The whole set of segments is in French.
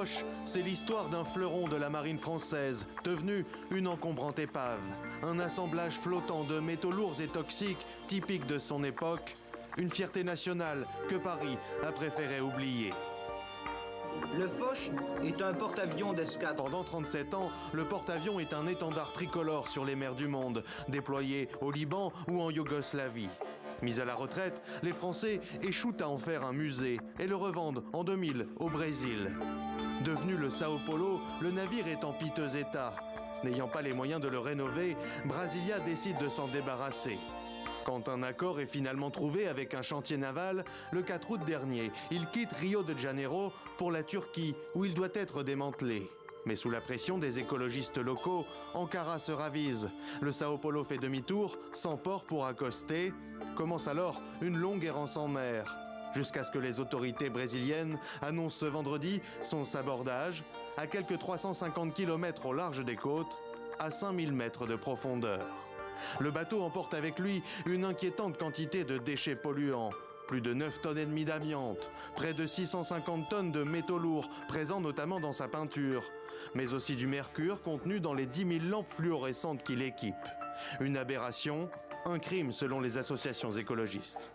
Foch, c'est l'histoire d'un fleuron de la marine française, devenu une encombrante épave. Un assemblage flottant de métaux lourds et toxiques, typique de son époque. Une fierté nationale que Paris a préféré oublier. Le Foch est un porte-avions d'escadre. Pendant 37 ans, le porte-avions est un étendard tricolore sur les mers du monde, déployé au Liban ou en Yougoslavie. Mis à la retraite, les Français échouent à en faire un musée et le revendent en 2000 au Brésil. Devenu le Sao Paulo, le navire est en piteux état. N'ayant pas les moyens de le rénover, Brasilia décide de s'en débarrasser. Quand un accord est finalement trouvé avec un chantier naval, le 4 août dernier, il quitte Rio de Janeiro pour la Turquie, où il doit être démantelé. Mais sous la pression des écologistes locaux, Ankara se ravise. Le Sao Paulo fait demi-tour, sans port pour accoster. Commence alors une longue errance en mer, jusqu'à ce que les autorités brésiliennes annoncent ce vendredi son sabordage à quelques 350 km au large des côtes, à 5000 mètres de profondeur. Le bateau emporte avec lui une inquiétante quantité de déchets polluants. Plus de 9 tonnes et demie d'amiante, près de 650 tonnes de métaux lourds, présents notamment dans sa peinture, mais aussi du mercure contenu dans les 10 000 lampes fluorescentes qui l'équipent. Une aberration, un crime selon les associations écologistes.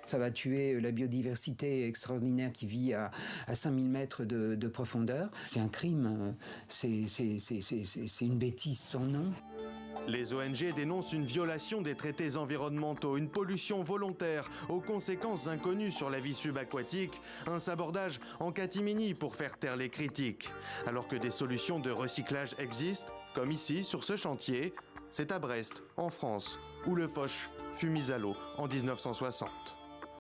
Ça va tuer la biodiversité extraordinaire qui vit à 5000 mètres de profondeur. C'est un crime, c'est une bêtise sans nom. Les ONG dénoncent une violation des traités environnementaux, une pollution volontaire aux conséquences inconnues sur la vie subaquatique, un sabordage en catimini pour faire taire les critiques. Alors que des solutions de recyclage existent, comme ici sur ce chantier, c'est à Brest, en France, où le Foch fut mis à l'eau en 1960.